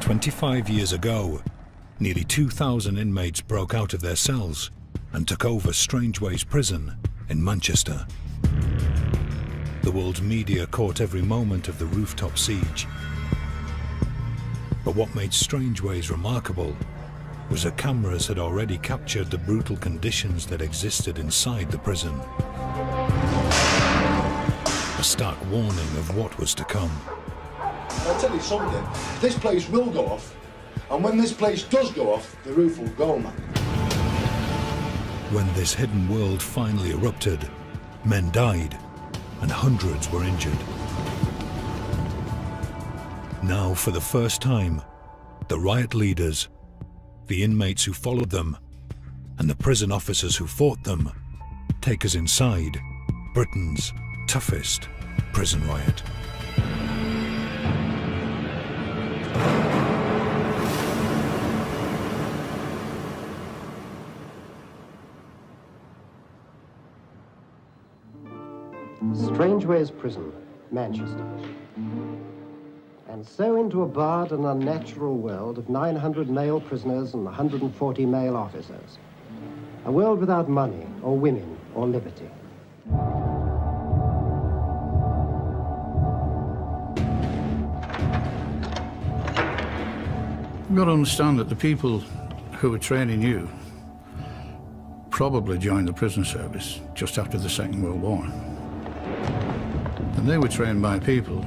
25 years ago, nearly 2,000 inmates broke out of their cells and took over Strangeways prison in Manchester. The world's media caught every moment of the rooftop siege. But what made Strangeways remarkable was that cameras had already captured the brutal conditions that existed inside the prison. A stark warning of what was to come. I'll tell you something, this place will go off, and when this place does go off, the roof will go, man. When this hidden world finally erupted, men died and hundreds were injured. Now, for the first time, the riot leaders, the inmates who followed them, and the prison officers who fought them take us inside Britain's toughest prison riot. Strangeways Prison, Manchester. And so into a barred and unnatural world of 900 male prisoners and 140 male officers. A world without money, or women, or liberty. You've got to understand that the people who were training you probably joined the prison service just after the Second World War. And they were trained by people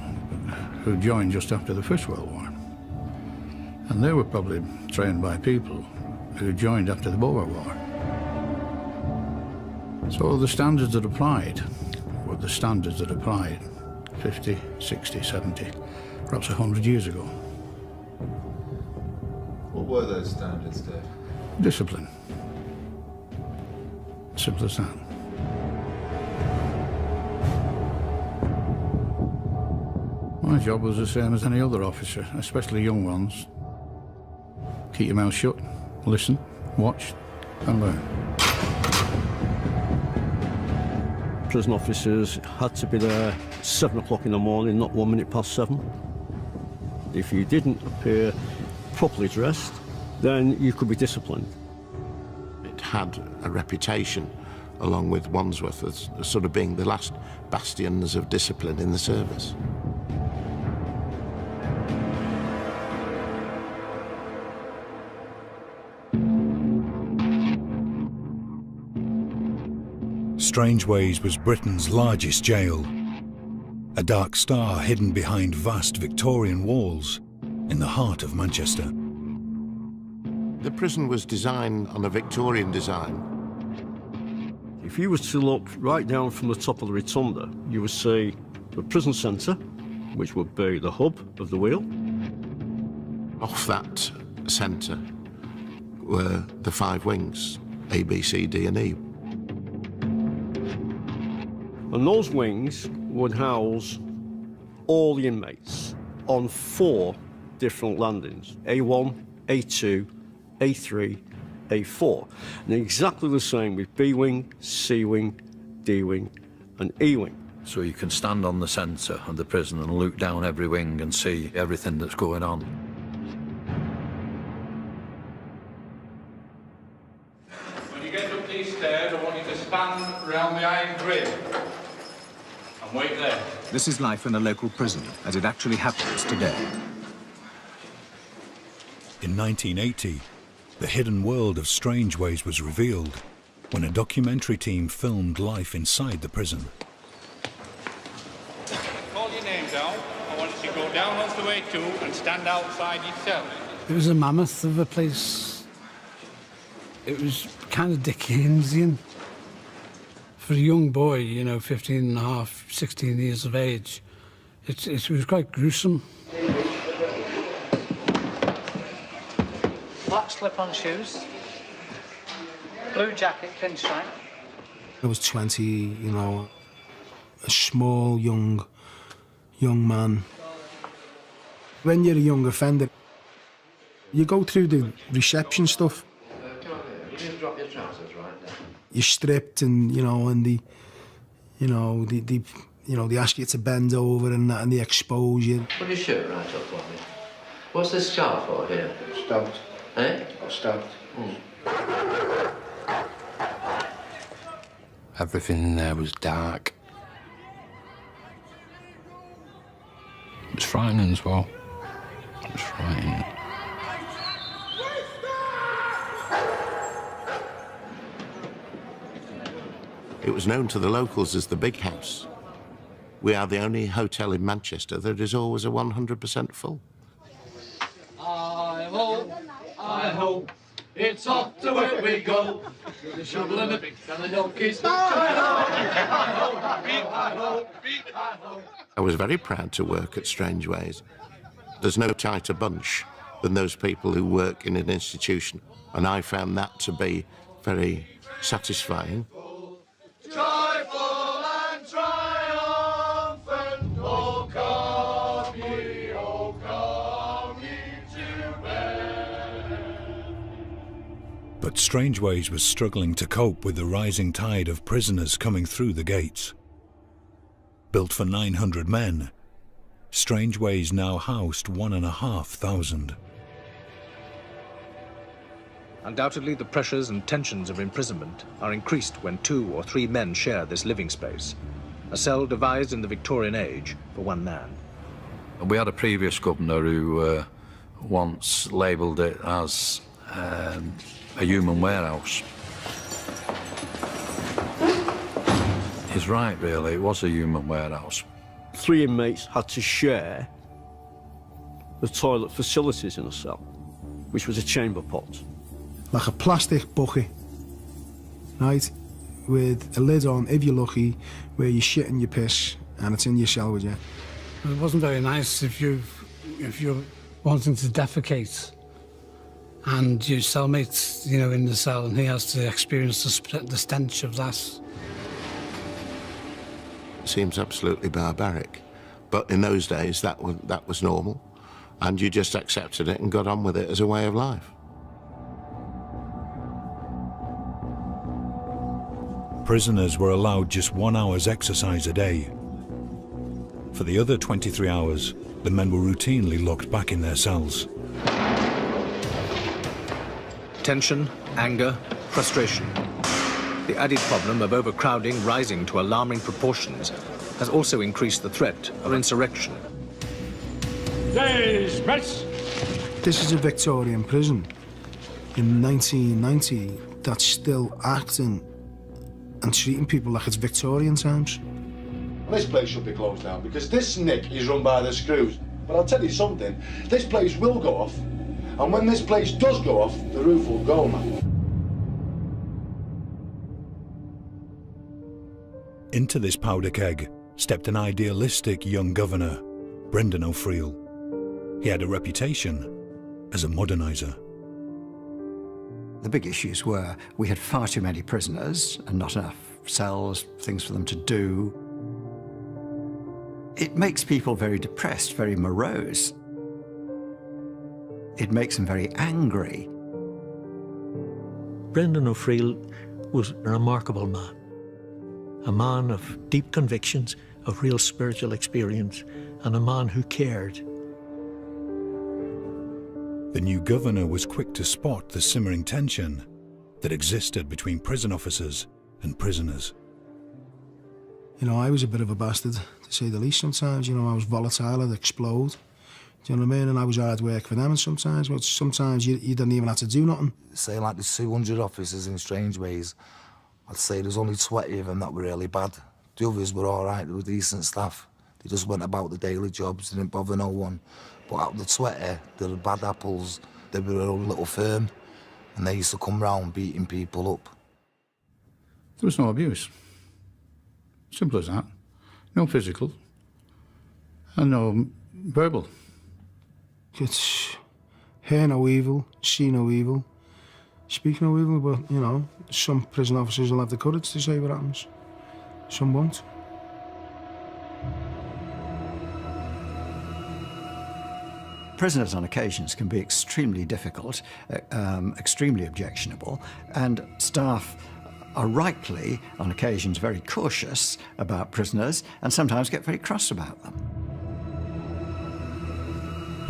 who joined just after the First World War. And they were probably trained by people who joined after the Boer War. So the standards that applied were the standards that applied 50, 60, 70, perhaps 100 years ago. What were those standards, Dave? Discipline. Simple as that. My job was the same as any other officer, especially young ones. Keep your mouth shut, listen, watch, and learn. Prison officers had to be there 7 o'clock in the morning, not 1 minute past 7. If you didn't appear properly dressed, then you could be disciplined. It had a reputation, along with Wandsworth, as sort of being the last bastions of discipline in the service. Strangeways was Britain's largest jail, a dark star hidden behind vast Victorian walls in the heart of Manchester. The prison was designed on a Victorian design. If you were to look right down from the top of the rotunda, you would see the prison centre, which would be the hub of the wheel. Off that centre were the 5 wings, A, B, C, D and E. And those wings would house all the inmates on 4 different landings, A1, A2, A3, A4. And exactly the same with B wing, C wing, D wing and E wing. So you can stand on the centre of the prison and look down every wing and see everything that's going on. When you get up these stairs, I want you to stand round the iron grid and wait there. This is life in a local prison, as it actually happens today. In 1980, the hidden world of Strangeways was revealed when a documentary team filmed life inside the prison. Call your name down. I want you to go down onto A2 and stand outside your cell. It was a mammoth of a place. It was kind of Dickensian. For a young boy, you know, 15 and a half, 16 years of age, it was quite gruesome. Black slip-on shoes, blue jacket, pinstripe. I was 20, you know, a small, young man. When you're a young offender, you go through the reception stuff. You drop your trousers right down. You're stripped, and they Put your shirt right up for me. What's this scar for here? Stabbed. Eh? Got stabbed. Everything in there was dark. It was frightening as well. It was frightening. It was known to the locals as the Big House. We are the only hotel in Manchester that is always a 100% full. I hope, it's off to where we go. With the shovel and the pick and the donkeys. I was very proud to work at Strangeways. There's no tighter bunch than those people who work in an institution, and I found that to be very satisfying. Joyful and triumphant, oh come ye to bed. But Strangeways was struggling to cope with the rising tide of prisoners coming through the gates. Built for 900 men, Strangeways now housed 1,500. Undoubtedly, the pressures and tensions of imprisonment are increased when 2 or 3 men share this living space, a cell devised in the Victorian age for 1 man. We had a previous governor who once labelled it as a human warehouse. He's right, really. It was a human warehouse. 3 inmates had to share the toilet facilities in a cell, which was a chamber pot. Like a plastic bucket, right, with a lid on, if you're lucky, where you shit and you piss, and it's in your cell with you. It wasn't very nice if you're wanting to defecate and your cellmate's, you know, in the cell, and he has to experience the stench of that. Seems absolutely barbaric, but in those days that was normal, and you just accepted it and got on with it as a way of life. Prisoners were allowed just 1 hour's exercise a day. For the other 23 hours, the men were routinely locked back in their cells. Tension, anger, frustration. The added problem of overcrowding rising to alarming proportions has also increased the threat of insurrection. Dismiss! This is a Victorian prison in 1990 that's still acting and treating people like it's Victorian times. This place should be closed down because this nick is run by the screws. But I'll tell you something, this place will go off, and when this place does go off, the roof will go, man. Into this powder keg stepped an idealistic young governor, Brendan O'Friel. He had a reputation as a moderniser. The big issues were we had far too many prisoners and not enough cells, things for them to do. It makes people very depressed, very morose. It makes them very angry. Brendan O'Friel was a remarkable man. A man of deep convictions, of real spiritual experience, and a man who cared. The new governor was quick to spot the simmering tension that existed between prison officers and prisoners. You know, I was a bit of a bastard, to say the least sometimes. You know, I was volatile, I'd explode. Do you know what I mean? And I was hard work for them, and sometimes you didn't even have to do nothing. Say like there's 200 officers in Strangeways. I'd say there's only 20 of them that were really bad. The others were all right, they were decent staff. They just went about the daily jobs, didn't bother no one. But out of the 20, they were bad apples. They were a little firm, and they used to come round beating people up. There was no abuse. Simple as that. No physical, and no verbal. It's hear no evil, see no evil, speak no evil, but, you know, some prison officers will have the courage to say what happens. Some won't. Prisoners on occasions can be extremely difficult, extremely objectionable, and staff are rightly, on occasions, very cautious about prisoners and sometimes get very cross about them.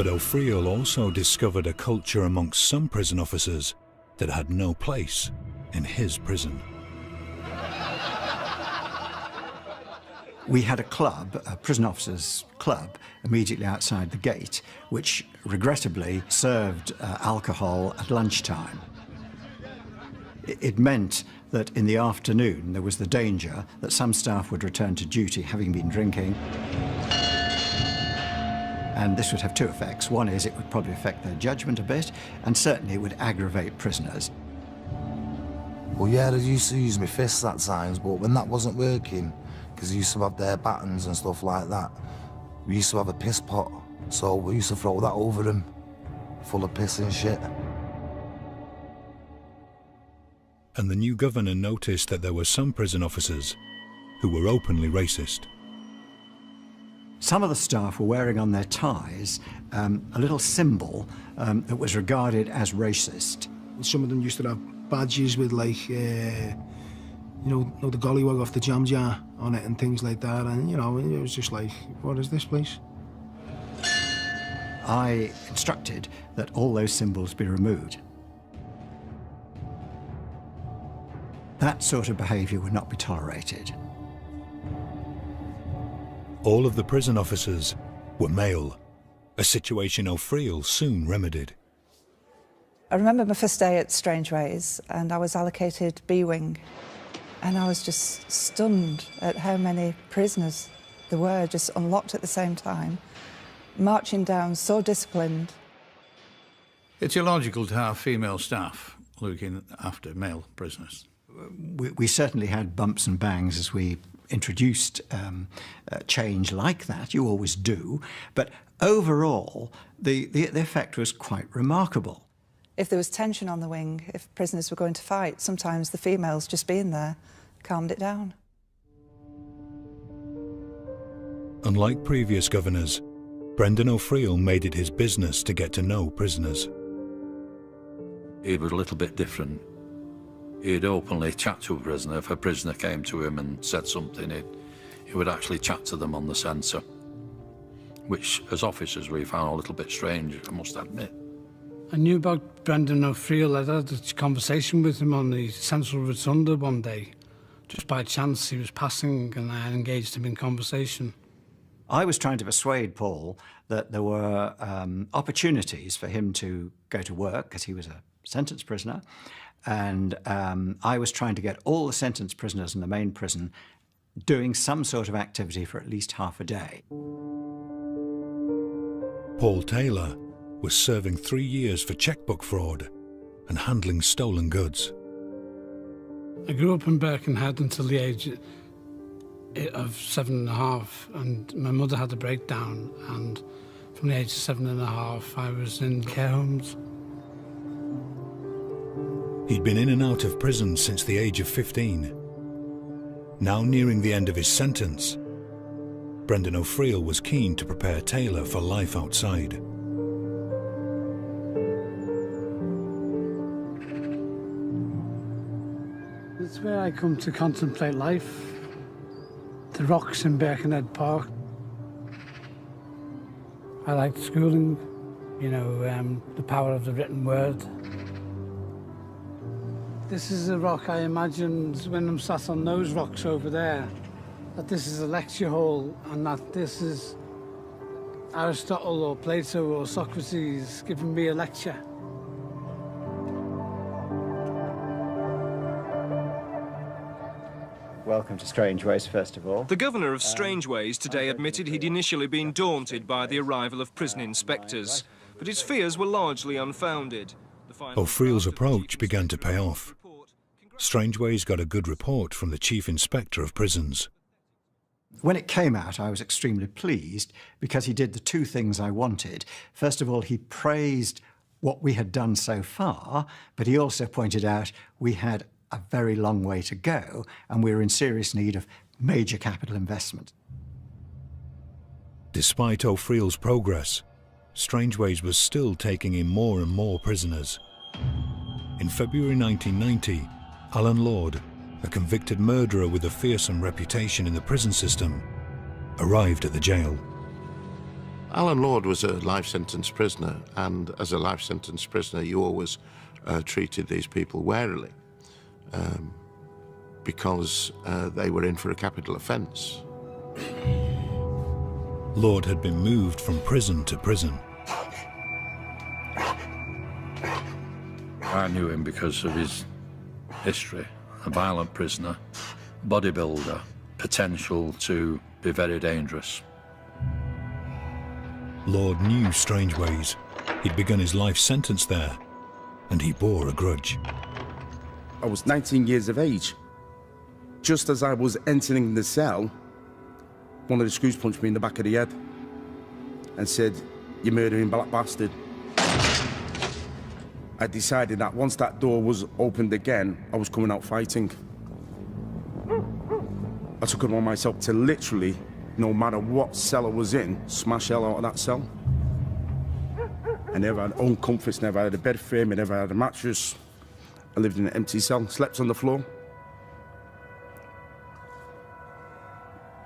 But O'Friel also discovered a culture amongst some prison officers that had no place in his prison. We had a club, a prison officers' club, immediately outside the gate, which regrettably served alcohol at lunchtime. It meant that in the afternoon there was the danger that some staff would return to duty having been drinking. And this would have two effects. One is it would probably affect their judgment a bit, and certainly it would aggravate prisoners. Well, yeah, I used to use my fists at times, but when that wasn't working, because they used to have their batons and stuff like that, we used to have a piss pot, so we used to throw that over them, full of piss and shit. And the new governor noticed that there were some prison officers who were openly racist. Some of the staff were wearing on their ties a little symbol that was regarded as racist. Some of them used to have badges with, like, you know, the gollywog off the jam jar on it and things like that, and, you know, it was just like, what is this place? I instructed that all those symbols be removed. That sort of behaviour would not be tolerated. All of the prison officers were male, a situation O'Friel soon remedied. I remember my first day at Strangeways, and I was allocated B-wing, and I was just stunned at how many prisoners there were, just unlocked at the same time, marching down, so disciplined. It's illogical to have female staff looking after male prisoners. We certainly had bumps and bangs as we introduced change like that. You always do. But overall, the effect was quite remarkable. If there was tension on the wing, if prisoners were going to fight, sometimes the females just being there calmed it down. Unlike previous governors, Brendan O'Friel made it his business to get to know prisoners. He was a little bit different. He'd openly chat to a prisoner. If a prisoner came to him and said something, he would actually chat to them on the censor, which, as officers, we found a little bit strange, I must admit. I knew about Brendan O'Friel. I had a conversation with him on the Central Rotunda one day. Just by chance, he was passing, and I engaged him in conversation. I was trying to persuade Paul that there were opportunities for him to go to work, because he was a sentence prisoner, and I was trying to get all the sentence prisoners in the main prison doing some sort of activity for at least half a day. Paul Taylor was serving 3 years for checkbook fraud and handling stolen goods. I grew up in Birkenhead until the age of 7.5, and my mother had a breakdown, and from the age of 7.5 I was in care homes. He'd been in and out of prison since the age of 15. Now nearing the end of his sentence, Brendan O'Friel was keen to prepare Taylor for life outside. It's where I come to contemplate life. The rocks in Birkenhead Park. I liked schooling, you know, the power of the written word. This is a rock I imagined when I'm sat on those rocks over there, that this is a lecture hall and that this is Aristotle or Plato or Socrates giving me a lecture. Welcome to Strangeways, first of all. The governor of Strangeways today admitted he'd initially been daunted by the arrival of prison inspectors, but his fears were largely unfounded. O'Friel's approach began to pay off. Strangeways got a good report from the Chief Inspector of Prisons. When it came out, I was extremely pleased because he did the two things I wanted. First of all, he praised what we had done so far, but he also pointed out we had a very long way to go and we were in serious need of major capital investment. Despite O'Friel's progress, Strangeways was still taking in more and more prisoners. In February 1990, Alan Lord, a convicted murderer with a fearsome reputation in the prison system, arrived at the jail. Alan Lord was a life sentence prisoner, and as a life sentence prisoner you always treated these people warily because they were in for a capital offence. Lord had been moved from prison to prison. I knew him because of his history, a violent prisoner, bodybuilder, potential to be very dangerous. Lord knew Strangeways. He'd begun his life sentence there, and he bore a grudge. I was 19 years of age. Just as I was entering the cell, one of the screws punched me in the back of the head and said, "You murdering black bastard." I decided that once that door was opened again, I was coming out fighting. I took it on myself to literally, no matter what cell I was in, smash hell out of that cell. I never had own comforts, never had a bed frame, I never had a mattress. I lived in an empty cell, slept on the floor.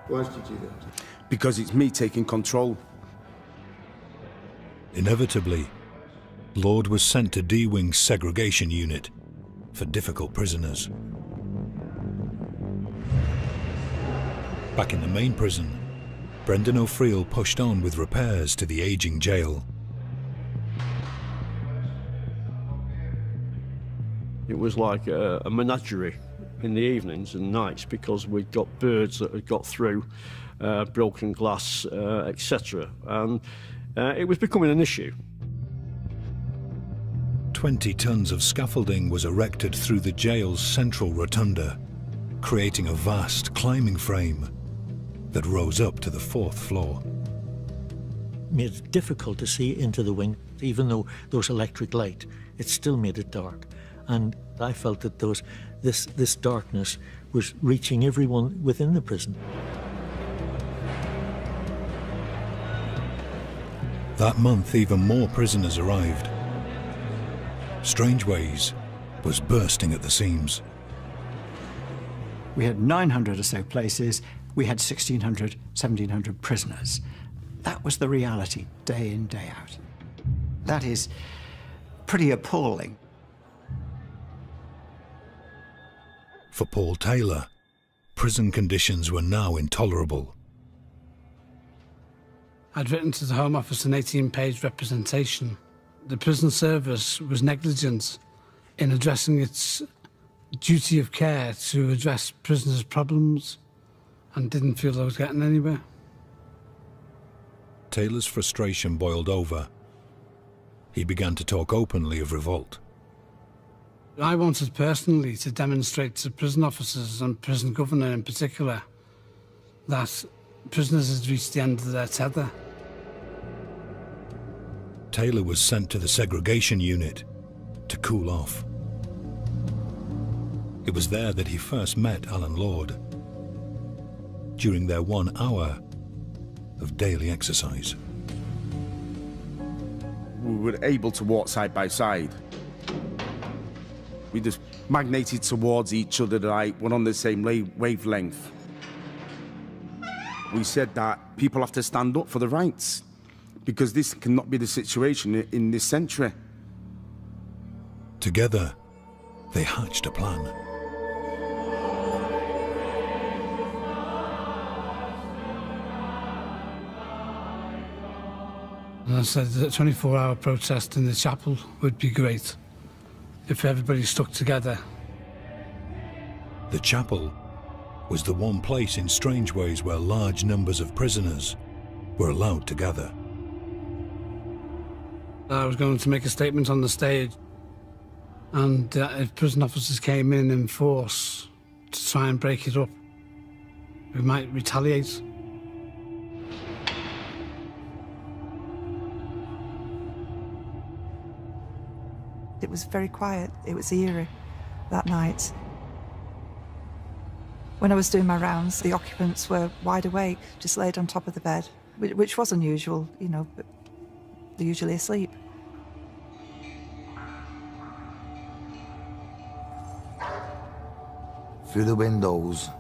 Why did you do that? Because it's me taking control. Inevitably, Lord was sent to D-Wing's segregation unit for difficult prisoners. Back in the main prison, Brendan O'Friel pushed on with repairs to the aging jail. It was like a menagerie in the evenings and nights because we'd got birds that had got through, broken glass, etc. And it was becoming an issue. 20 tons of scaffolding was erected through the jail's central rotunda, creating a vast climbing frame that rose up to the 4th floor. Made it difficult to see into the wing. Even though there was electric light, it still made it dark. And I felt that this darkness was reaching everyone within the prison. That month, even more prisoners arrived. Strangeways was bursting at the seams. We had 900 or so places. We had 1,600, 1,700 prisoners. That was the reality, day in, day out. That is pretty appalling. For Paul Taylor, prison conditions were now intolerable. I'd written to the Home Office an 18-page representation. The prison service was negligent in addressing its duty of care to address prisoners' problems and didn't feel I was getting anywhere. Taylor's frustration boiled over. He began to talk openly of revolt. I wanted personally to demonstrate to prison officers and prison governor in particular that prisoners had reached the end of their tether. Taylor was sent to the segregation unit to cool off. It was there that he first met Alan Lord, during their 1 hour of daily exercise. We were able to walk side by side. We just magneted towards each other, like we're on the same wavelength. We said that people have to stand up for the rights, because this cannot be the situation in this century. Together, they hatched a plan. And I said that a 24-hour protest in the chapel would be great if everybody stuck together. The chapel was the one place in Strangeways where large numbers of prisoners were allowed to gather. I was going to make a statement on the stage, and if prison officers came in force to try and break it up, we might retaliate. It was very quiet. It was eerie that night. When I was doing my rounds, the occupants were wide awake, just laid on top of the bed, which was unusual, you know, but they're usually asleep. Through the windows,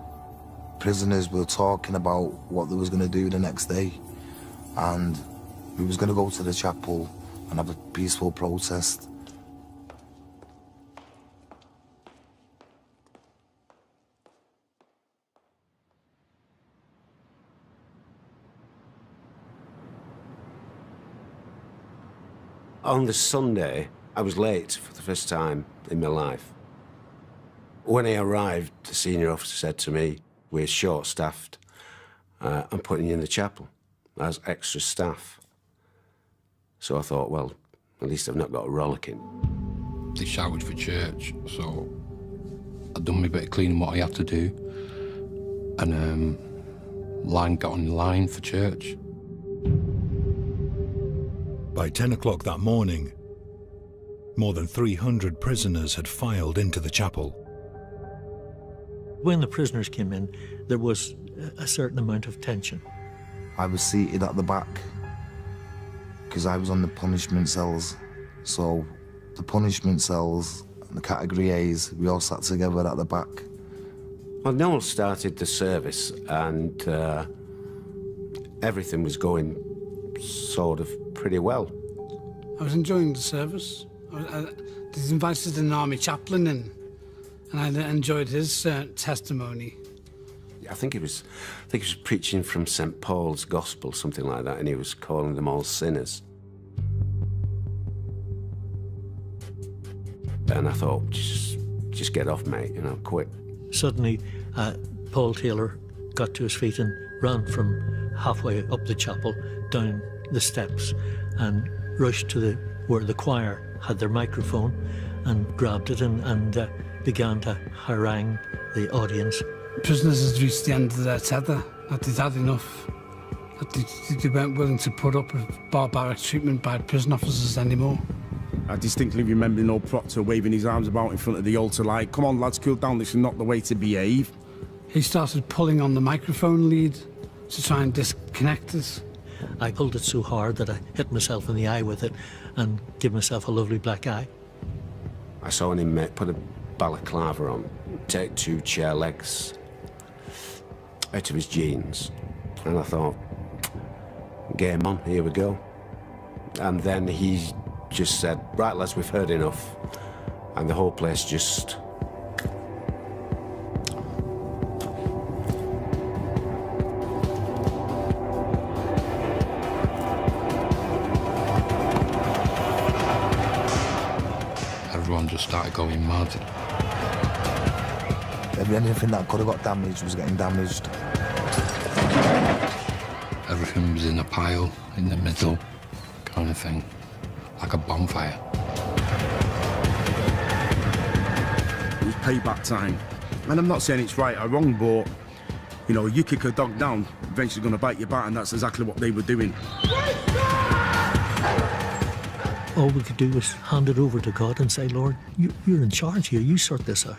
prisoners were talking about what they was going to do the next day, and We was going to go to the chapel and have a peaceful protest. On the Sunday, I was late for the first time in my life. When I arrived, the senior officer said to me, "We're short-staffed. I'm putting you in the chapel as extra staff." So I thought, well, at least I've not got a rollicking. They shouted for church, so I'd done my bit of cleaning what I had to do, and got on the line for church. By 10 o'clock that morning, more than 300 prisoners had filed into the chapel. When the prisoners came in, there was a certain amount of tension. I was seated at the back because I was on the punishment cells. So the punishment cells and the category A's, we all sat together at the back. Well, Noel started the service and everything was going sort of pretty well. I was enjoying the service. They invited an army chaplain in, and I enjoyed his testimony. I think he was preaching from St. Paul's Gospel, something like that, and he was calling them all sinners. And I thought, just get off, mate, you know, quit. Suddenly, Paul Taylor got to his feet and ran from halfway up the chapel, down the steps, and rushed to where the choir had their microphone, and grabbed it and began to harangue the audience. Prisoners had reached the end of their tether, that they'd had enough, that they weren't willing to put up with barbaric treatment by prison officers anymore. I distinctly remember Proctor waving his arms about in front of the altar like, "Come on, lads, cool down, this is not the way to behave." He started pulling on the microphone lead to try and disconnect us. I pulled it so hard that I hit myself in the eye with it and gave myself a lovely black eye. I saw him put a balaclava on, take 2 chair legs out of his jeans, and I thought, game on, here we go. And then he just said, "Right, lads, we've heard enough," and the whole place just... Everyone just started going mad. Anything that could have got damaged was getting damaged. Everything was in a pile, in the middle, kind of thing, like a bonfire. It was payback time. And I'm not saying it's right or wrong, but, you know, you kick a dog down, eventually going to bite your back, and that's exactly what they were doing. All we could do was hand it over to God and say, "Lord, you're in charge here, you sort this out."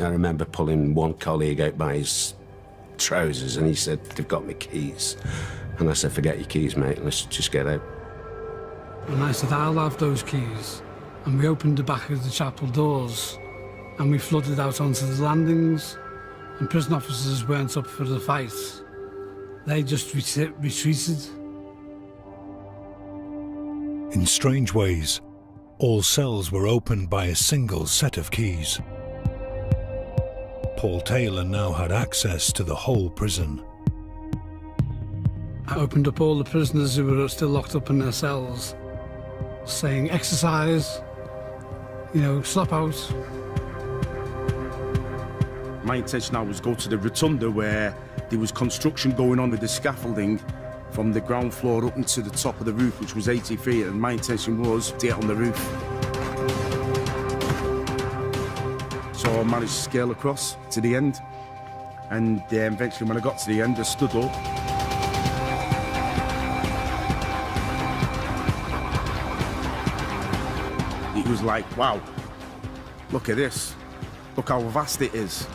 I remember pulling one colleague out by his trousers, and he said, "They've got my keys." And I said, "Forget your keys, mate, let's just get out." And I said, "I'll have those keys." And we opened the back of the chapel doors, and we flooded out onto the landings, and prison officers weren't up for the fight. They just retreated. In Strangeways, all cells were opened by a single set of keys. Paul Taylor now had access to the whole prison. I opened up all the prisoners who were still locked up in their cells, saying, "Exercise, you know, slap out." My intention now was to go to the rotunda where there was construction going on with the scaffolding from the ground floor up into the top of the roof, which was 80 feet, and my intention was to get on the roof. So I managed to scale across to the end, and eventually when I got to the end, I stood up. It was like, wow, look at this. Look how vast it is.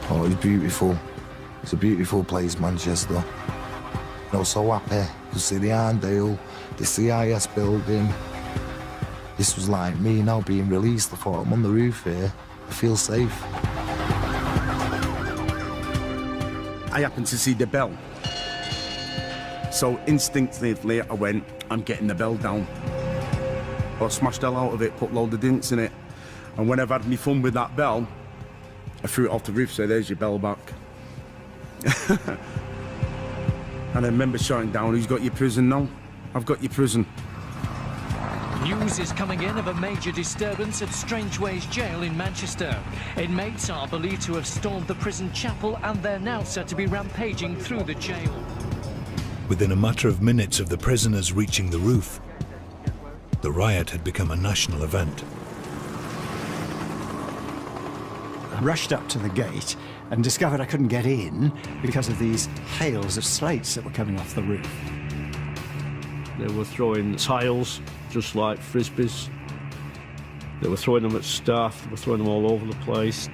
Oh, it's beautiful. It's a beautiful place, Manchester. I was so happy to see the Arndale, the CIS building. This was like me now being released. I thought, I'm on the roof here. I feel safe. I happened to see the bell. So instinctively I went, I'm getting the bell down. I smashed the hell out of it, put a load of dints in it. And when I've had me fun with that bell, I threw it off the roof, so there's your bell back. And I remember shouting down, who's got your prison now? I've got your prison. News is coming in of a major disturbance at Strangeways jail in Manchester. Inmates are believed to have stormed the prison chapel and they're now said to be rampaging through the jail. Within a matter of minutes of the prisoners reaching the roof, the riot had become a national event. I rushed up to the gate and discovered I couldn't get in because of these hails of slates that were coming off the roof. They were throwing tiles, just like frisbees. They were throwing them at staff, they were throwing them all over the place.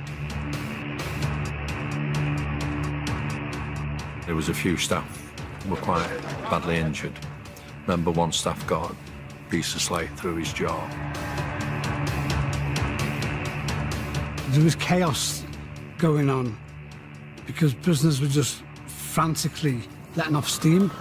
There was a few staff who were quite badly injured. Remember, one staff got a piece of slate through his jaw. There was chaos going on because prisoners were just frantically letting off steam.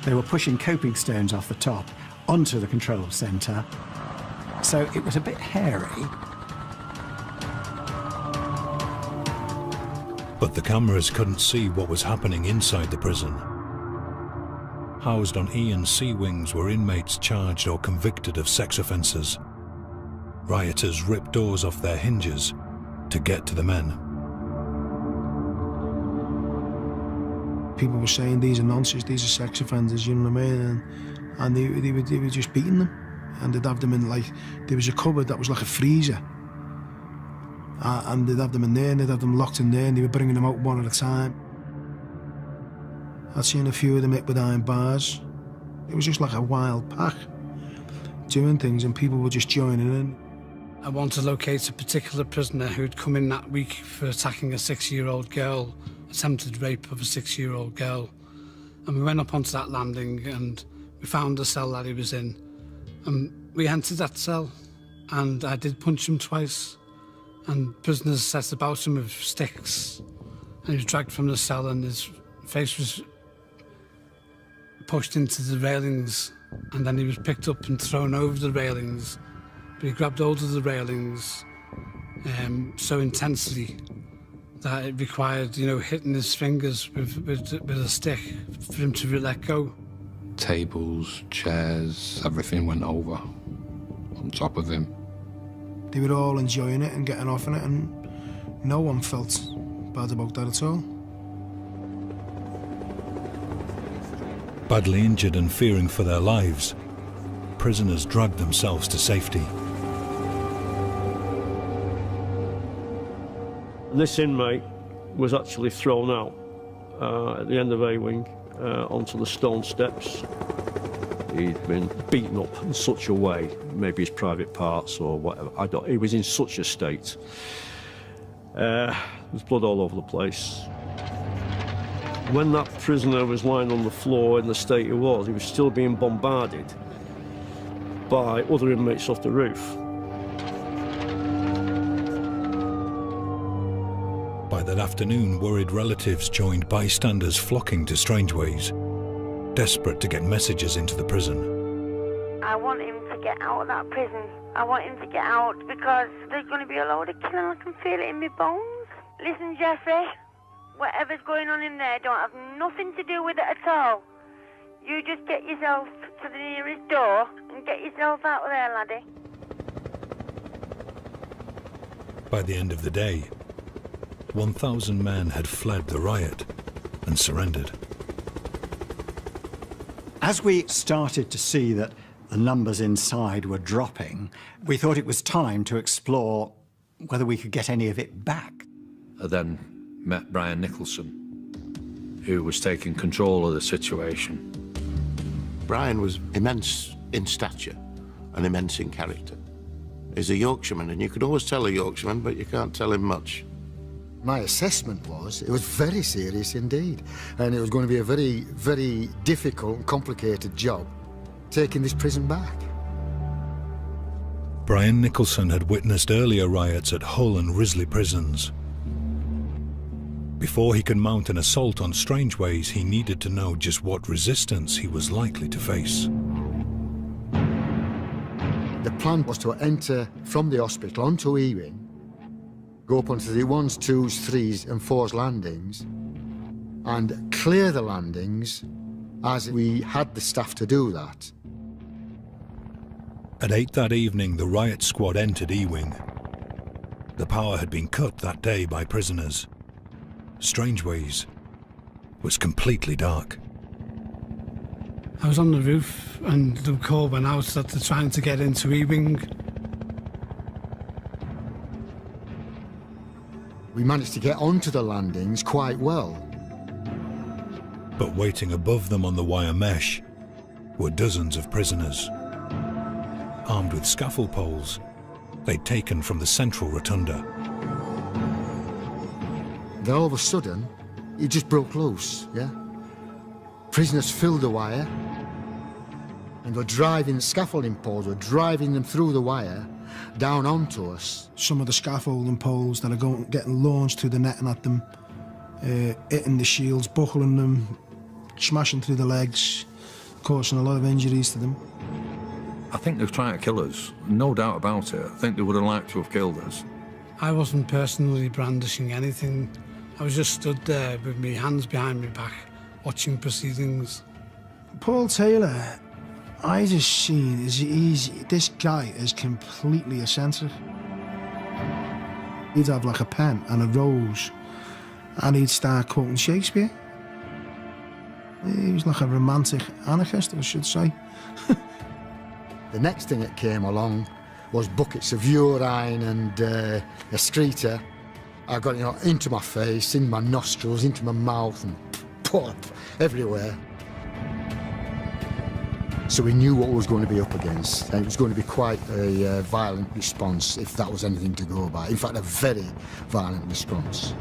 They were pushing coping stones off the top onto the control centre, so it was a bit hairy. But the cameras couldn't see what was happening inside the prison. Housed on E and C wings were inmates charged or convicted of sex offences. Rioters ripped doors off their hinges to get to the men. People were saying these are nonsense, these are sex offenders, you know what I mean? And they were just beating them. And they'd have them in, like, there was a cupboard that was like a freezer. And they'd have them in there, and they'd have them locked in there, and they were bringing them out one at a time. I'd seen a few of them hit with iron bars. It was just like a wild pack doing things, and people were just joining in. I want to locate a particular prisoner who'd come in that week for attacking a 6-year-old girl, attempted rape of a 6-year-old girl. And we went up onto that landing and we found the cell that he was in. And we entered that cell and I did punch him twice. And prisoners set about him with sticks. And he was dragged from the cell and his face was pushed into the railings. And then he was picked up and thrown over the railings. But he grabbed hold of the railings so intensely that it required, you know, hitting his fingers with a stick for him to let go. Tables, chairs, everything went over on top of him. They were all enjoying it and getting off on it, and no one felt bad about that at all. Badly injured and fearing for their lives, prisoners dragged themselves to safety. This inmate was actually thrown out at the end of A wing onto the stone steps. He'd been beaten up in such a way, maybe his private parts or whatever. He was in such a state. There's blood all over the place. When that prisoner was lying on the floor in the state he was still being bombarded by other inmates off the roof. By that afternoon, worried relatives joined bystanders flocking to Strangeways, desperate to get messages into the prison. I want him to get out of that prison. I want him to get out because there's going to be a load of killing. I can feel it in my bones. Listen, Jeffrey, whatever's going on in there don't have nothing to do with it at all. You just get yourself to the nearest door and get yourself out of there, laddie. By the end of the day, 1,000 men had fled the riot and surrendered. As we started to see that the numbers inside were dropping, we thought it was time to explore whether we could get any of it back. I then met Brian Nicholson, who was taking control of the situation. Brian was immense in stature and immense in character. He's a Yorkshireman, and you could always tell a Yorkshireman, but you can't tell him much. My assessment was it was very serious indeed, and it was going to be a very, very difficult and complicated job taking this prison back. Brian Nicholson had witnessed earlier riots at Hull and Risley prisons. Before he could mount an assault on Strangeways, he needed to know just what resistance he was likely to face. The plan was to enter from the hospital onto Ewing, go up onto the 1s, 2s, 3s and 4s landings and clear the landings as we had the staff to do that. At 8 that evening, the riot squad entered Ewing. The power had been cut that day by prisoners. Strangeways was completely dark. I was on the roof and the call went out that they're trying to get into Ewing. We managed to get onto the landings quite well. But waiting above them on the wire mesh were dozens of prisoners. Armed with scaffold poles they'd taken from the central rotunda. Then all of a sudden, it just broke loose, yeah? Prisoners filled the wire and were driving scaffolding poles, were driving them through the wire down onto us. Some of the scaffolding poles that are getting launched through the netting at them, hitting the shields, buckling them, smashing through the legs, causing a lot of injuries to them. I think they were trying to kill us, no doubt about it. I think they would have liked to have killed us. I wasn't personally brandishing anything. I was just stood there with my hands behind my back, watching proceedings. Paul Taylor, I just seen this guy is completely eccentric. He'd have like a pen and a rose, and he'd start quoting Shakespeare. He was like a romantic anarchist, I should say. The next thing that came along was buckets of urine and excreta. I got it into my face, in my nostrils, into my mouth, and pop everywhere. So we knew what we was going to be up against, and it was going to be quite a violent response, if that was anything to go by. In fact, a very violent response.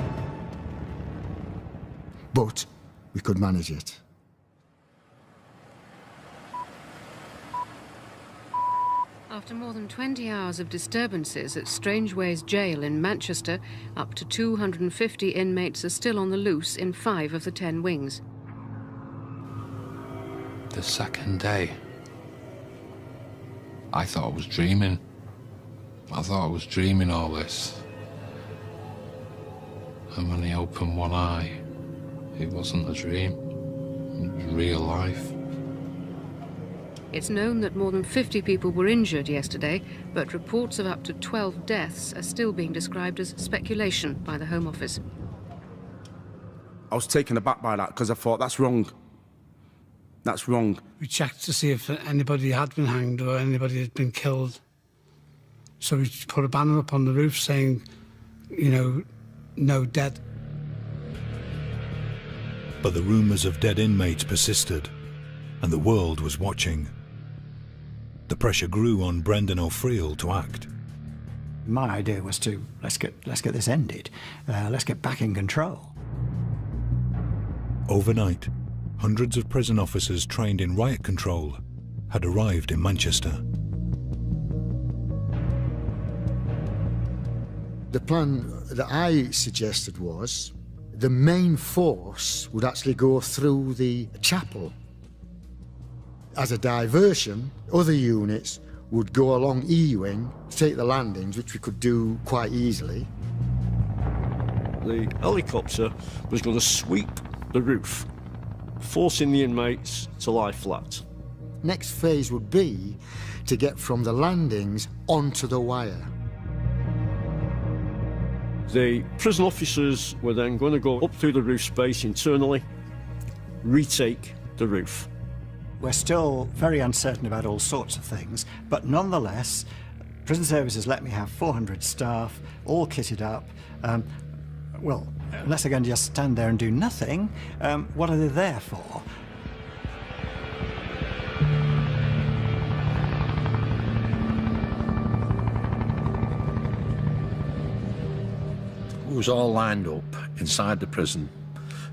But we could manage it. After more than 20 hours of disturbances at Strangeways jail in Manchester, up to 250 inmates are still on the loose in 5 of the 10 wings. The second day, I thought I was dreaming. I thought I was dreaming all this. And when I opened one eye, it wasn't a dream. It was real life. It's known that more than 50 people were injured yesterday, but reports of up to 12 deaths are still being described as speculation by the Home Office. I was taken aback by that because I thought, that's wrong. That's wrong. We checked to see if anybody had been hanged or anybody had been killed. So we put a banner up on the roof saying, you know, no dead. But the rumours of dead inmates persisted, and the world was watching. The pressure grew on Brendan O'Friel to act. My idea was to, let's get this ended. Let's get back in control. Overnight, hundreds of prison officers trained in riot control had arrived in Manchester. The plan that I suggested was the main force would actually go through the chapel. As a diversion, other units would go along E-wing, take the landings, which we could do quite easily. The helicopter was going to sweep the roof, forcing the inmates to lie flat. Next phase would be to get from the landings onto the wire. The prison officers were then going to go up through the roof space internally, retake the roof. We're still very uncertain about all sorts of things, but nonetheless, prison services let me have 400 staff, all kitted up. Well, unless they're going to just stand there and do nothing, what are they there for? It was all lined up inside the prison,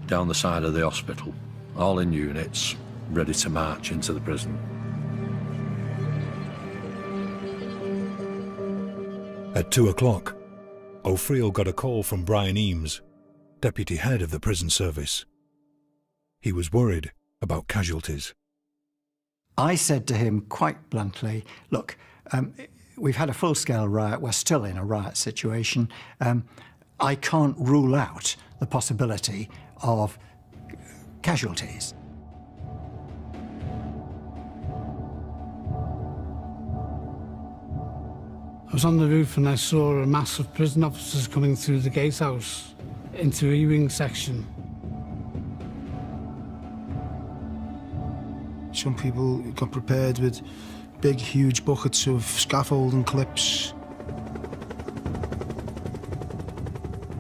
down the side of the hospital, all in units, ready to march into the prison. At 2 o'clock, O'Friel got a call from Brian Eames, deputy head of the prison service. He was worried about casualties. I said to him quite bluntly, look, we've had a full-scale riot, we're still in a riot situation. I can't rule out the possibility of casualties. I was on the roof and I saw a mass of prison officers coming through the gatehouse into E-wing section. Some people got prepared with big, huge buckets of scaffolding clips.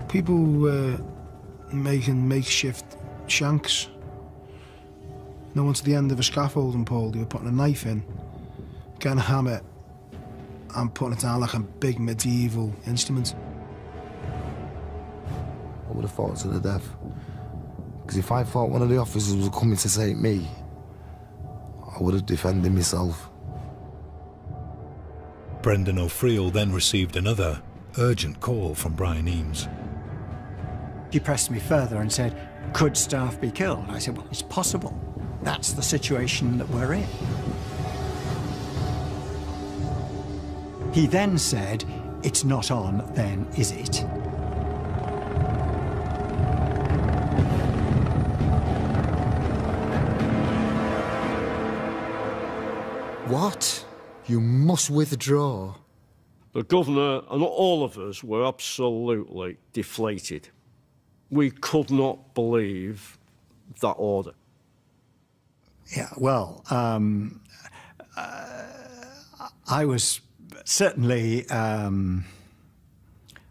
People were making makeshift shanks. No one to the end of a scaffolding pole, they were putting a knife in, getting a hammer, and putting it down like a big medieval instrument. I would have fought to the death. Because if I thought one of the officers was coming to take me, I would have defended myself. Brendan O'Friel then received another urgent call from Brian Eames. He pressed me further and said, could staff be killed? I said, well, it's possible. That's the situation that we're in. He then said, it's not on, then, is it? What? You must withdraw. The governor and all of us were absolutely deflated. We could not believe that order. Yeah, well, I was certainly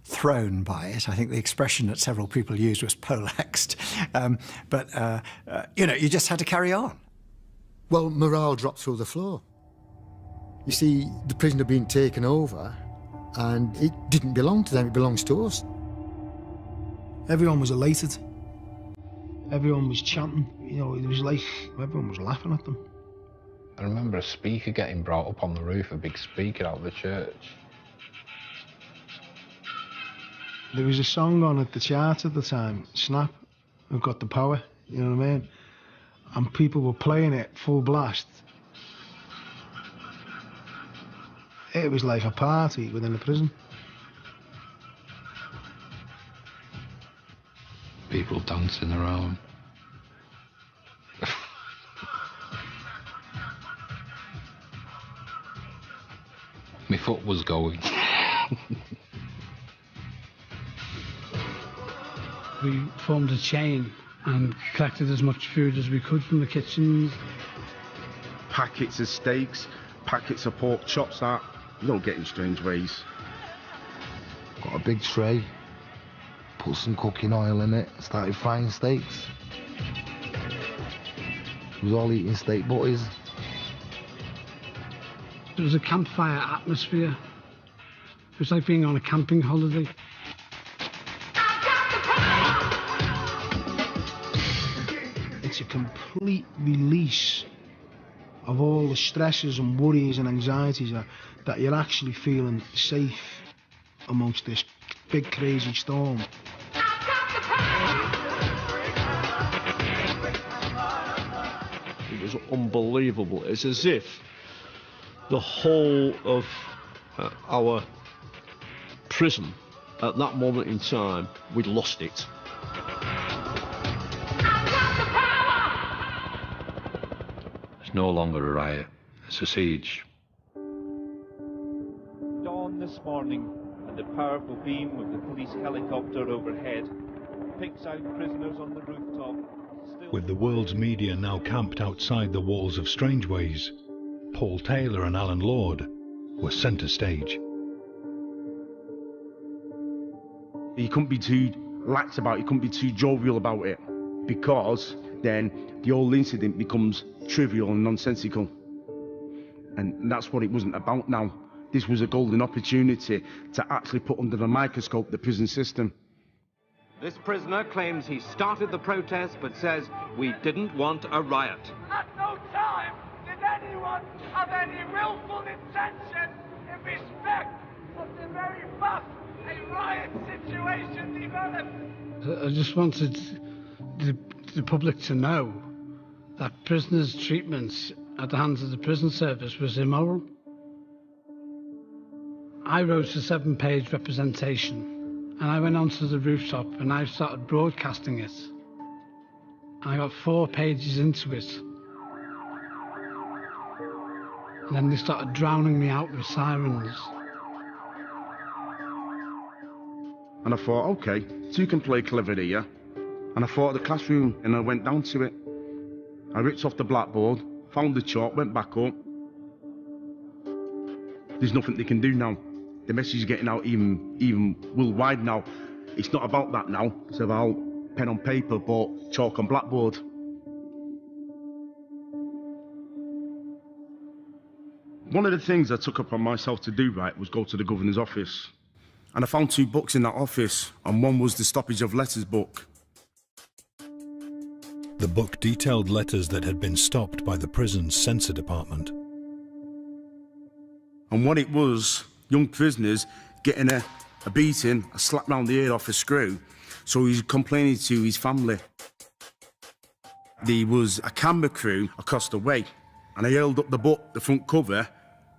thrown by it. I think the expression that several people used was poleaxed. You know, you just had to carry on. Well, morale dropped through the floor. You see, the prison had been taken over, and it didn't belong to them, it belongs to us. Everyone was elated. Everyone was chanting. You know, it was like everyone was laughing at them. I remember a speaker getting brought up on the roof, a big speaker out of the church. There was a song on at the chart at the time, Snap, I've Got the Power, you know what I mean? And people were playing it full blast. It was like a party within the prison. People dancing around. My foot was going. We formed a chain and collected as much food as we could from the kitchens. Packets of steaks, packets of pork chops that you don't get in Strangeways. Got a big tray, put some cooking oil in it, started frying steaks. We was all eating steak butties. It was a campfire atmosphere. It was like being on a camping holiday. It's a complete release of all the stresses and worries and anxieties that you're actually feeling safe amongst this big crazy storm. It was unbelievable. It's as if the whole of our prison at that moment in time, we'd lost it. It's no longer a riot, it's a siege. Dawn this morning, and the powerful beam of the police helicopter overhead picks out prisoners on the rooftop. With the world's media now camped outside the walls of Strangeways, Paul Taylor and Alan Lord were centre stage. You couldn't be too lax about it, you couldn't be too jovial about it, because then the whole incident becomes trivial and nonsensical. And that's what it wasn't about now. This was a golden opportunity to actually put under the microscope the prison system. This prisoner claims he started the protest, but says we didn't want a riot. At no time did anyone have any willful intention in respect of the very fast a riot situation developed. I just wanted the public to know that prisoners' treatment at the hands of the prison service was immoral. I wrote a 7-page representation, and I went onto the rooftop and I started broadcasting it. I got 4 pages into it, and then they started drowning me out with sirens. And I thought, okay, so you can play clever here. And I thought of the classroom, and I went down to it. I ripped off the blackboard, found the chalk, went back up. There's nothing they can do now. The message is getting out even worldwide now. It's not about that now. It's about pen on paper, but chalk on blackboard. One of the things I took upon myself to do, right, was go to the governor's office. And I found 2 books in that office, and one was the Stoppage of Letters book. The book detailed letters that had been stopped by the prison's censor department. And what it was, young prisoners getting a beating, a slap round the ear off a screw, so he's complaining to his family. There was a camera crew across the way, and I held up the book, the front cover,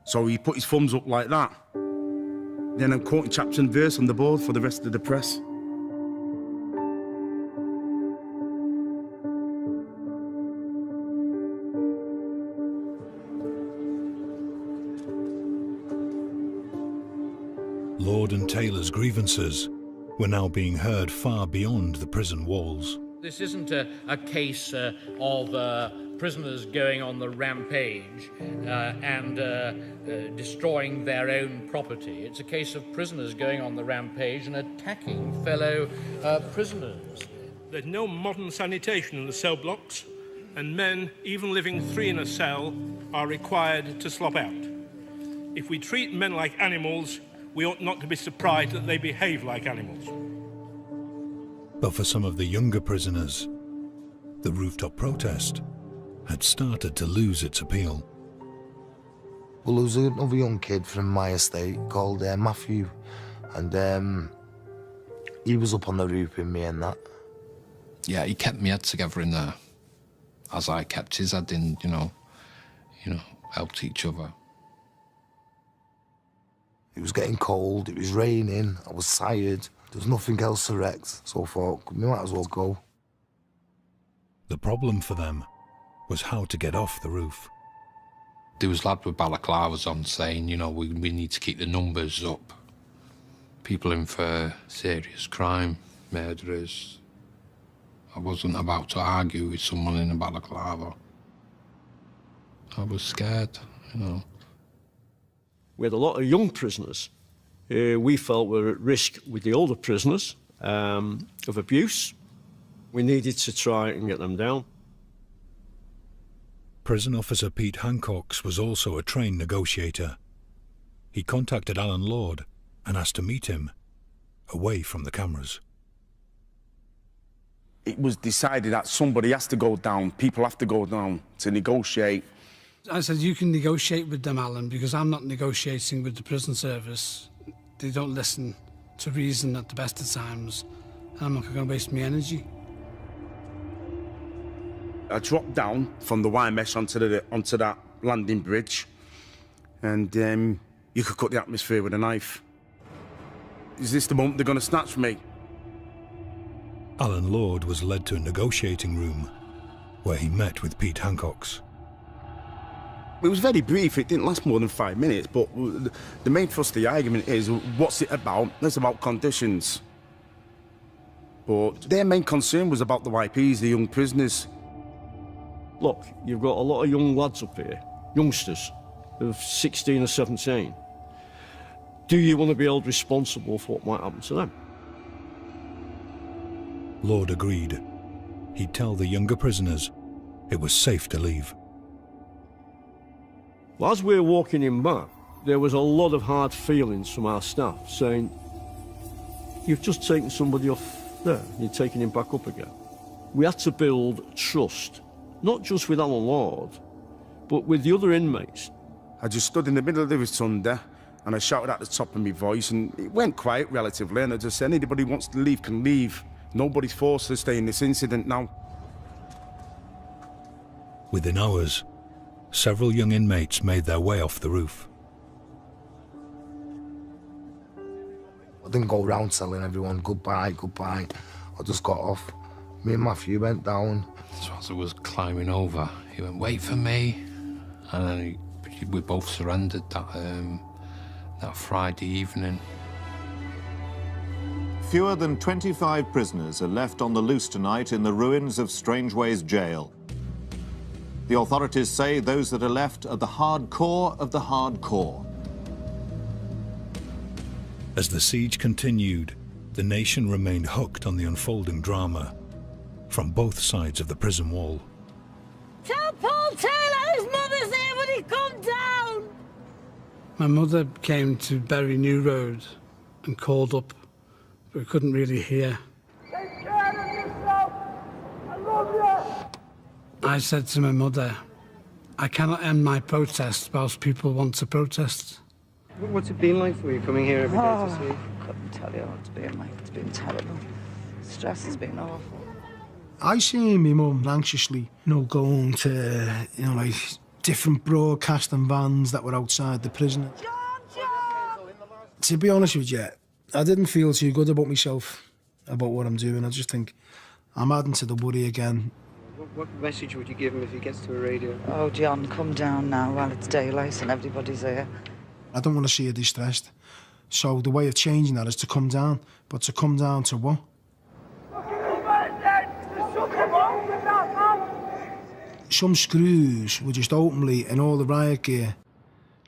so he put his thumbs up like that. Then I'm quoting chapter and verse on the board for the rest of the press. Lord and Taylor's grievances were now being heard far beyond the prison walls. This isn't a case of prisoners going on the rampage and destroying their own property. It's a case of prisoners going on the rampage and attacking fellow prisoners. There's no modern sanitation in the cell blocks, and men, even living 3 in a cell, are required to slop out. If we treat men like animals, we ought not to be surprised that they behave like animals. But for some of the younger prisoners, the rooftop protest had started to lose its appeal. Well, there was another young kid from my estate called Matthew, and he was up on the roof with me and that. Yeah, he kept my head together in there, as I kept his head in, you know, helped each other. It was getting cold, it was raining, I was tired, there was nothing else to wreck, so I thought, we might as well go. The problem for them was how to get off the roof. There was lads with balaclavas on saying, you know, we need to keep the numbers up. People in for serious crime, murderers. I wasn't about to argue with someone in a balaclava. I was scared, you know. We had a lot of young prisoners we felt were at risk with the older prisoners of abuse. We needed to try and get them down. Prison officer Pete Hancocks was also a trained negotiator. He contacted Alan Lord and asked to meet him, away from the cameras. It was decided that somebody has to go down, people have to go down to negotiate. I said, you can negotiate with them, Alan, because I'm not negotiating with the prison service. They don't listen to reason at the best of times, and I'm not going to waste my energy. I dropped down from the wire mesh onto that landing bridge, and you could cut the atmosphere with a knife. Is this the moment they're going to snatch me? Alan Lord was led to a negotiating room, where he met with Pete Hancocks. It was very brief, it didn't last more than 5 minutes, but the main thrust of the argument is, what's it about? It's about conditions. But their main concern was about the YPs, the young prisoners. Look, you've got a lot of young lads up here, youngsters of 16 or 17. Do you want to be held responsible for what might happen to them? Lord agreed. He'd tell the younger prisoners it was safe to leave. Well, as we were walking him back, there was a lot of hard feelings from our staff saying, you've just taken somebody off there, you're taking him back up again. We had to build trust, not just with Alan Lord, but with the other inmates. I just stood in the middle of the rotunda And I shouted at the top of my voice, and it went quiet relatively, and I just said, anybody who wants to leave can leave. Nobody's forced to stay in this incident now. Within hours, several young inmates made their way off the roof. I didn't go around telling everyone goodbye, goodbye. I just got off. Me and Matthew went down. So as I was climbing over, he went, wait for me. And then we both surrendered that Friday evening. Fewer than 25 prisoners are left on the loose tonight in the ruins of Strangeways jail. The authorities say those that are left are the hardcore of the hardcore. As the siege continued, the nation remained hooked on the unfolding drama from both sides of the prison wall. Tell Paul Taylor his mother's here when he come down! My mother came to Bury New Road and called up, but we couldn't really hear. Take care of yourself! I love you! I said to my mother, I cannot end my protest whilst people want to protest. What's it been like for you coming here every day to see? I couldn't tell you what it's been like. It's been terrible. Stress has been awful. I seen my mum anxiously, going to, like different broadcasting vans that were outside the prison. To be honest with you, I didn't feel too good about myself, about what I'm doing. I just think I'm adding to the worry again. What message would you give him if he gets to a radio? Oh, John, come down now while it's daylight and everybody's here. I don't want to see her distressed. So the way of changing that is to come down. But to come down to what? Some screws were just openly in all the riot gear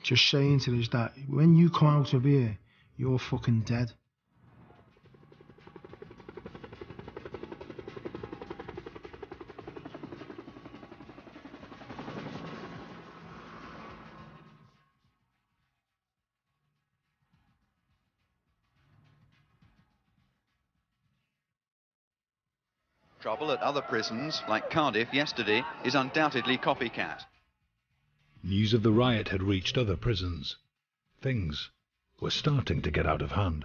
just saying to us that when you come out of here, you're fucking dead. Trouble at other prisons, like Cardiff yesterday, is undoubtedly copycat. News of the riot had reached other prisons. Things were starting to get out of hand.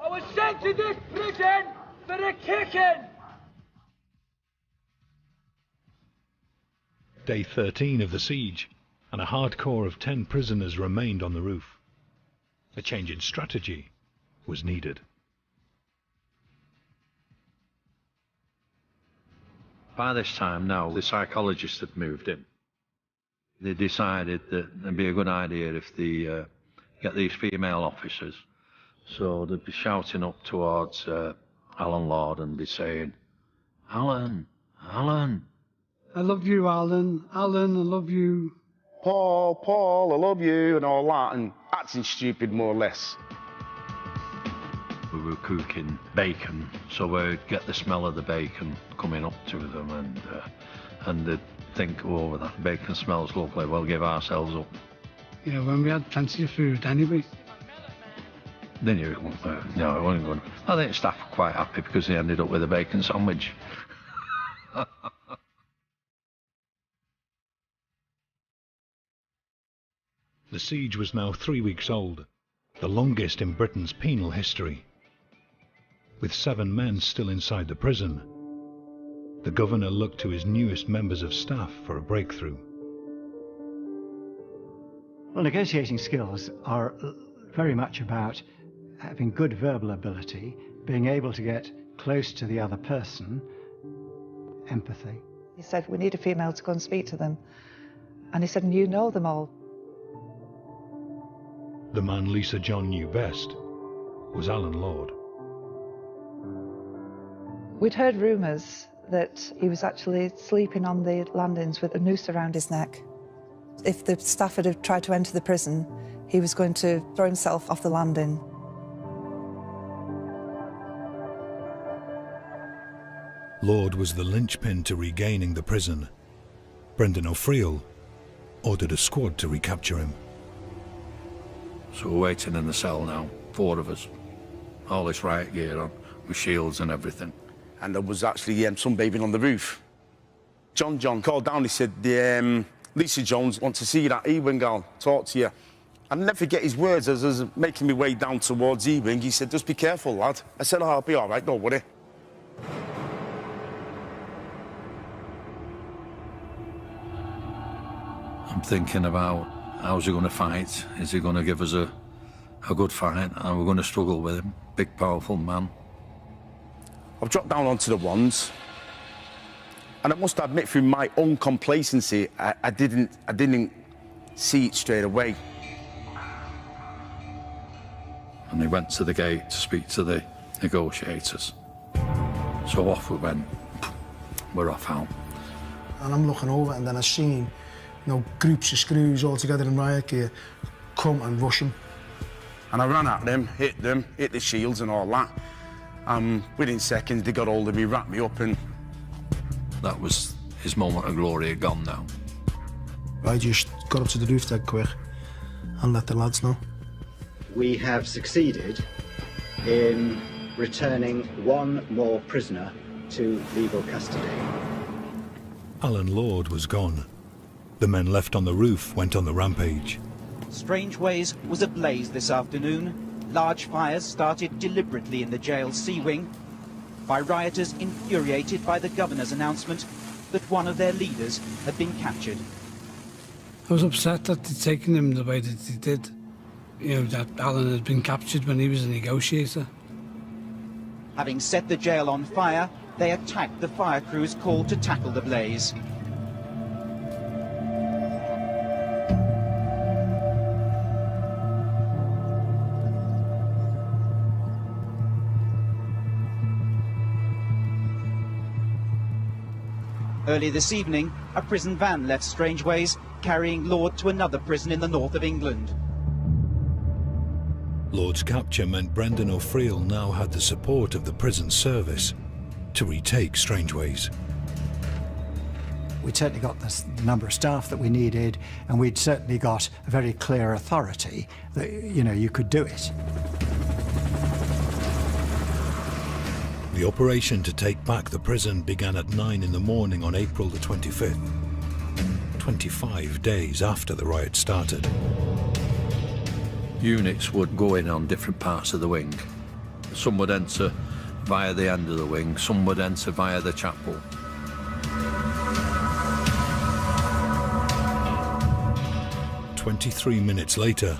I was sent to this prison for a kicking! Day 13 of the siege, and a hardcore of 10 prisoners remained on the roof. A change in strategy was needed. By this time now, the psychologists had moved in. They decided that it'd be a good idea if they get these female officers. So they'd be shouting up towards Alan Lord and be saying, Alan, Alan. I love you, Alan. Alan, I love you. Paul, I love you, and all that, and acting stupid more or less. We were cooking bacon, so we'd get the smell of the bacon coming up to them, and they'd think, oh, that bacon smells lovely, we'll give ourselves up. When we had plenty of food anyway. They knew it wasn't, it wasn't good. I think staff were quite happy because they ended up with a bacon sandwich. The siege was now 3 weeks old, the longest in Britain's penal history. With 7 men still inside the prison, the governor looked to his newest members of staff for a breakthrough. Well, negotiating skills are very much about having good verbal ability, being able to get close to the other person, empathy. He said, we need a female to go and speak to them. And he said, and you know them all. The man Lisa John knew best was Alan Lord. We'd heard rumours that he was actually sleeping on the landings with a noose around his neck. If the staff had tried to enter the prison, he was going to throw himself off the landing. Lord was the linchpin to regaining the prison. Brendan O'Friel ordered a squad to recapture him. So we're waiting in the cell now, 4 of us. All this riot gear on, with shields and everything. And there was actually sunbathing on the roof. John called down, he said, Lisa Jones wants to see you, that Ewing girl, talk to you. I'll never forget his words as I was making my way down towards E-Wing. He said, just be careful, lad. I said, oh, I'll be all right, don't worry. I'm thinking about how's he going to fight? Is he going to give us a good fight? And we're going to struggle with him. Big, powerful man. I've dropped down onto the ones. And I must admit, through my own complacency, I didn't see it straight away. And he went to the gate to speak to the negotiators. So off we went. We're off out. And I'm looking over, and then I seen, you know, groups of screws all together in riot gear come and rush him. And I ran at them, hit the shields and all that. Within seconds, they got hold of me, wrapped me up, and... That was his moment of glory gone now. I just got up to the roof dead quick and let the lads know. We have succeeded in returning one more prisoner to legal custody. Alan Lord was gone. The men left on the roof went on the rampage. Strangeways was ablaze this afternoon. Large fires started deliberately in the jail's sea wing by rioters infuriated by the governor's announcement that one of their leaders had been captured. I was upset that they'd taken him the way that they did. You know, that Alan had been captured when he was a negotiator. Having set the jail on fire, they attacked the fire crews called to tackle the blaze. Early this evening, a prison van left Strangeways, carrying Lord to another prison in the north of England. Lord's capture meant Brendan O'Friel now had the support of the prison service to retake Strangeways. We'd certainly got the number of staff that we needed, and we'd certainly got a very clear authority that, you know, you could do it. The operation to take back the prison began at 9 in the morning on April the 25th, 25 days after the riot started. Units would go in on different parts of the wing. Some would enter via the end of the wing, some would enter via the chapel. "23 minutes later,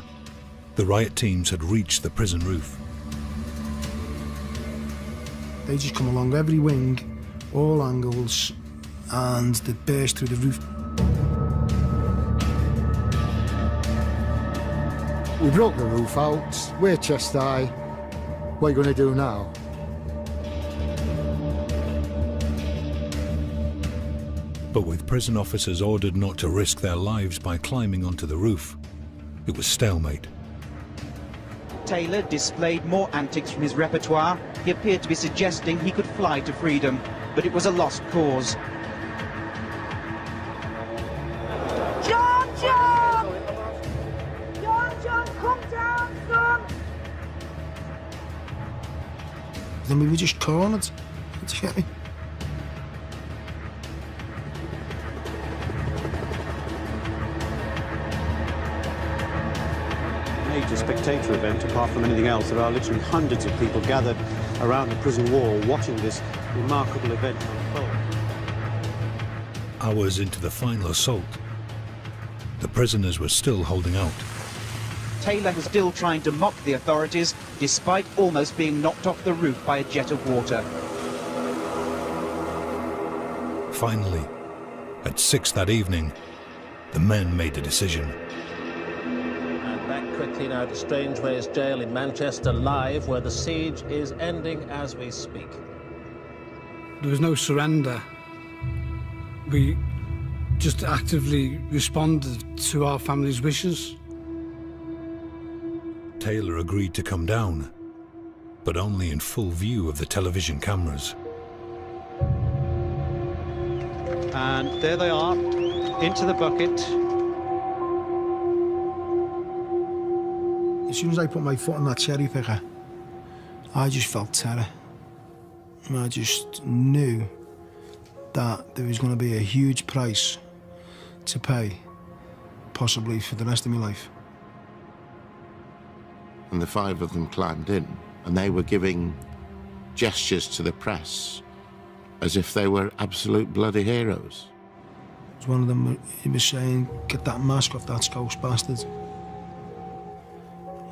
the riot teams had reached the prison roof. They just come along every wing, all angles, and they burst through the roof. We broke the roof out, we're chest high. What are you going to do now? But with prison officers ordered not to risk their lives by climbing onto the roof, it was stalemate. Taylor displayed more antics from his repertoire. He appeared to be suggesting he could fly to freedom, but it was a lost cause. John! John, come down, son! Then we were just cornered. Do you get me? Major spectator event. Apart from anything else, there are literally hundreds of people gathered around the prison wall watching this remarkable event unfold. Hours into the final assault, the prisoners were still holding out. Taylor was still trying to mock the authorities, despite almost being knocked off the roof by a jet of water. Finally, at 6 that evening, the men made a decision. Back quickly now to Strangeways jail in Manchester live, where the siege is ending as we speak. There was no surrender. We just actively responded to our family's wishes. Taylor agreed to come down, but only in full view of the television cameras. And there they are, into the bucket. As soon as I put my foot on that cherry picker, I just felt terror. And I just knew that there was going to be a huge price to pay, possibly for the rest of my life. and the 5 of them climbed in, and they were giving gestures to the press as if they were absolute bloody heroes. One of them, he was saying, "Get that mask off that ghost bastard.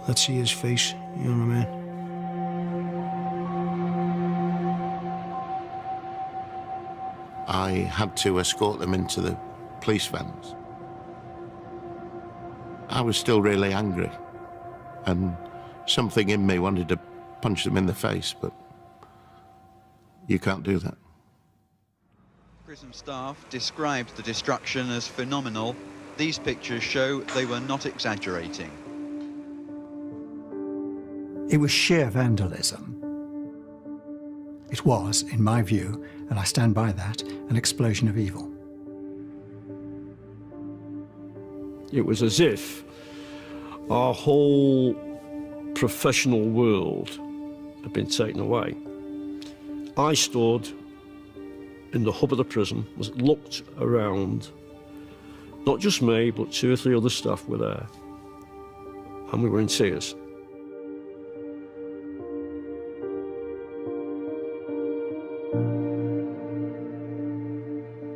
Let's see his face," you know what I mean? I had to escort them into the police vans. I was still really angry, and something in me wanted to punch them in the face, but you can't do that. Prison staff described the destruction as phenomenal. These pictures show they were not exaggerating. It was sheer vandalism. It was, in my view, and I stand by that, an explosion of evil. It was as if our whole professional world had been taken away. I stood in the hub of the prison, looked around. Not just me, but 2 or 3 other staff were there. And we were in tears.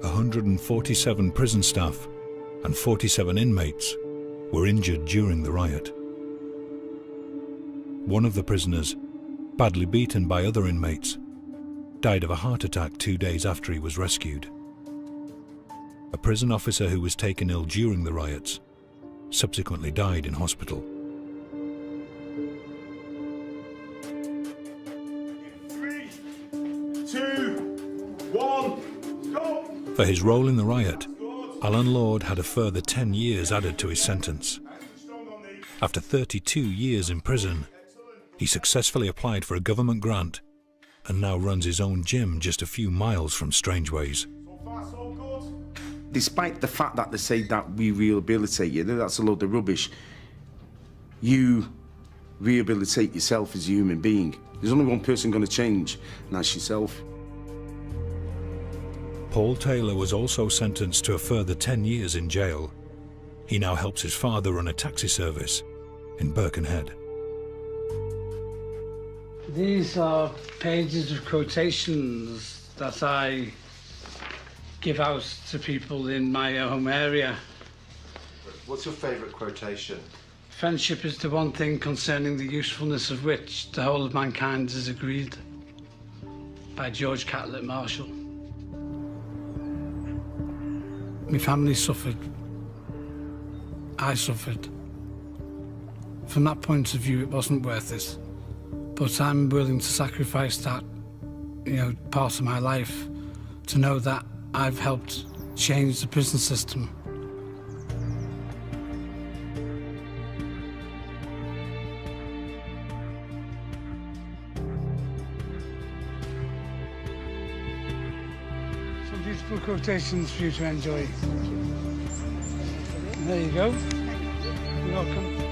A 147 prison staff and 47 inmates were injured during the riot. One of the prisoners, badly beaten by other inmates, died of a heart attack 2 days after he was rescued. A prison officer who was taken ill during the riots subsequently died in hospital. 3, 2, 1, go! For his role in the riot, Alan Lord had a further 10 years added to his sentence. After 32 years in prison, he successfully applied for a government grant and now runs his own gym just a few miles from Strangeways. Despite the fact that they say that we rehabilitate you, that's a load of rubbish. You rehabilitate yourself as a human being. There's only one person going to change, and that's yourself. Paul Taylor was also sentenced to a further 10 years in jail. He now helps his father run a taxi service in Birkenhead. These are pages of quotations that I give out to people in my home area. What's your favourite quotation? Friendship is the one thing concerning the usefulness of which the whole of mankind is agreed. By George Catlett Marshall. My family suffered. I suffered. From that point of view, it wasn't worth it. But I'm willing to sacrifice that, part of my life to know that I've helped change the prison system. Some beautiful quotations for you to enjoy. There you go. You're welcome.